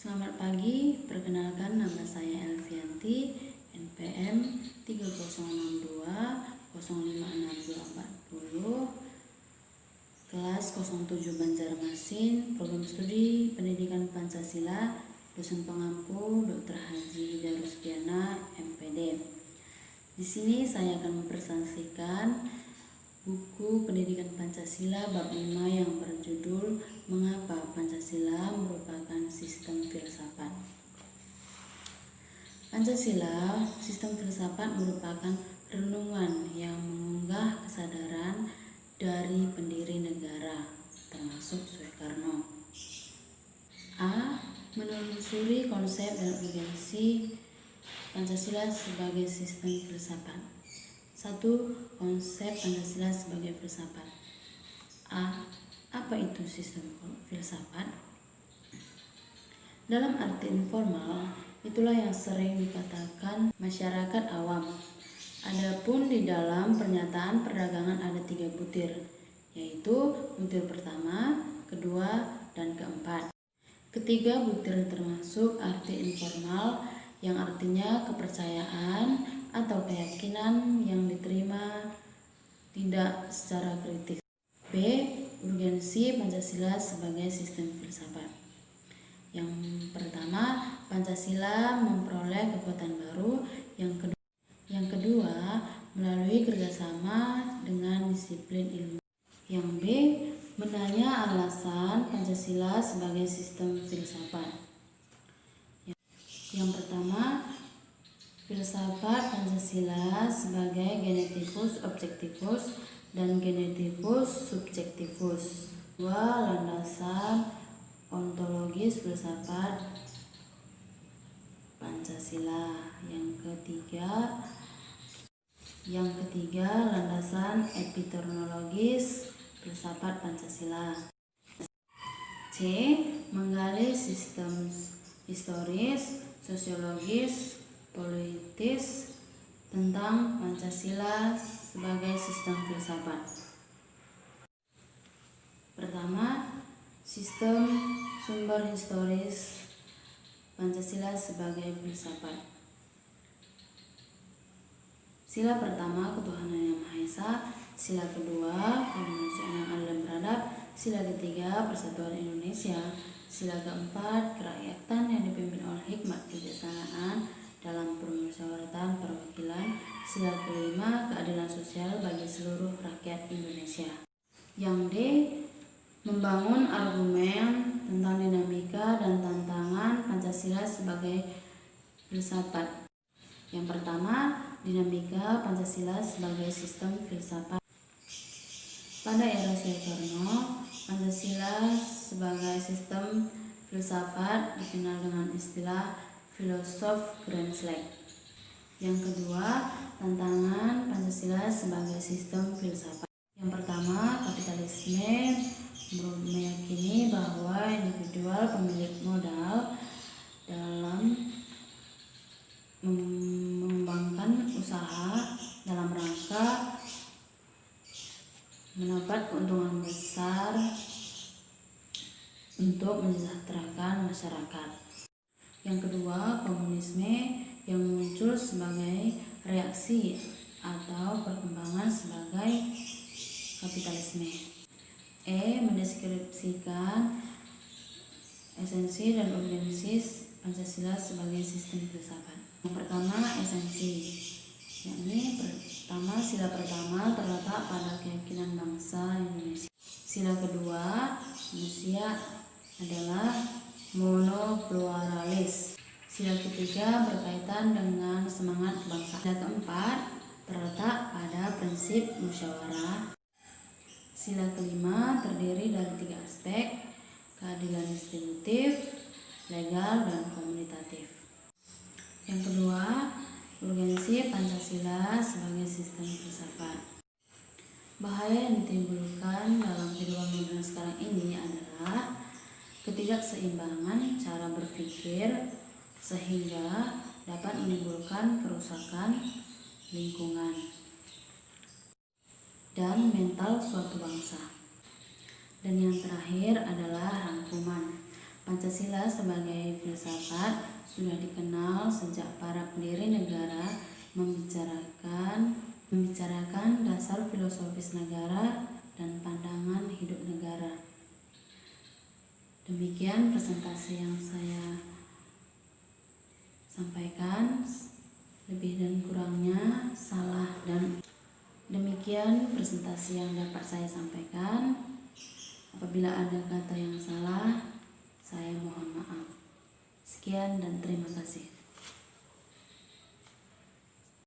Selamat pagi, perkenalkan nama saya Elvianti, NPM 3062056240, kelas 07 Banjarmasin, program studi Pendidikan Pancasila, dosen pengampu Dr. Haji Daruspiana, MPD. Di sini saya akan mempresentasikan buku Pendidikan Pancasila bab 5 yang berjudul Mengapa Pancasila merupakan sistem filsafat. Pancasila, sistem filsafat merupakan renungan yang mengunggah kesadaran dari pendiri negara, termasuk Soekarno. A. Menelusuri konsep dan urgensi Pancasila sebagai sistem filsafat. 1. Konsep Pancasila sebagai filsafat. A. Apa itu sistem filsafat? Dalam arti informal, itulah yang sering dikatakan masyarakat awam. Adapun di dalam pernyataan perdagangan ada 3 butir, yaitu butir pertama, kedua, dan keempat. Ketiga butir termasuk arti informal, yang artinya kepercayaan atau keyakinan yang diterima tidak secara kritis. B. Urgensi Pancasila sebagai sistem filsafat. Yang pertama, Pancasila memperoleh kekuatan baru. Yang kedua, melalui kerjasama dengan disiplin ilmu. Yang B. Menanya alasan Pancasila sebagai sistem filsafat. Yang pertama, filsafat Pancasila sebagai genetivus objektivus dan genetivus subjektivus. 2. Landasan ontologis filsafat Pancasila. Yang ketiga, landasan epistemologis filsafat Pancasila. C. Menggali sistem historis, sosiologis, politis tentang Pancasila sebagai sistem filsafat. Pertama, sistem sumber historis Pancasila sebagai filsafat. Sila pertama, ketuhanan yang Maha Esa. Sila kedua, kemanusiaan yang adil dan beradab. Sila ketiga, persatuan Indonesia. Sila keempat, kerakyatan yang dipimpin oleh hikmat kebijaksanaan dalam permusyawaratan perwakilan. Sila kelima, keadilan sosial bagi seluruh rakyat Indonesia. Yang D. Membangun argumen tentang dinamika dan tantangan Pancasila sebagai filsafat. Yang pertama, dinamika Pancasila sebagai sistem filsafat. Pada era Soekarno, Pancasila sebagai sistem filsafat dikenal dengan istilah filosof Grand Slam. Yang kedua, tantangan Pancasila sebagai sistem filsafat. Yang pertama, kapitalisme meyakini bahwa individual pemilik modal dalam mengembangkan usaha dalam rangka mendapat keuntungan besar untuk mensejahterakan masyarakat. Yang kedua, komunisme yang muncul sebagai reaksi atau perkembangan sebagai kapitalisme. E. Mendeskripsikan esensi dan urgensi Pancasila sebagai sistem filsafat. Yang pertama, esensi, yakni pertama, sila pertama terletak pada keyakinan bangsa Indonesia. Sila kedua, manusia adalah monopluralis. Sila ketiga berkaitan dengan semangat kebangsaan. Sila keempat terletak pada prinsip musyawarah. Sila kelima terdiri dari 3 aspek, keadilan distributif, legal, dan komunitatif. Yang kedua, urgensi Pancasila sebagai sistem filsafat. Bahaya yang ditimbulkan dalam kehidupan modern sekarang ini adalah ketidakseimbangan cara berpikir sehingga dapat menimbulkan kerusakan lingkungan dan mental suatu bangsa. Dan yang terakhir adalah rangkuman. Pancasila sebagai filsafat sudah dikenal sejak para pendiri negara membicarakan dasar filosofis negara dan pandangan hidup negara. Demikian presentasi yang saya sampaikan, lebih dan kurangnya salah dan demikian presentasi yang dapat saya sampaikan. Apabila ada kata yang salah, saya mohon maaf. Sekian dan terima kasih.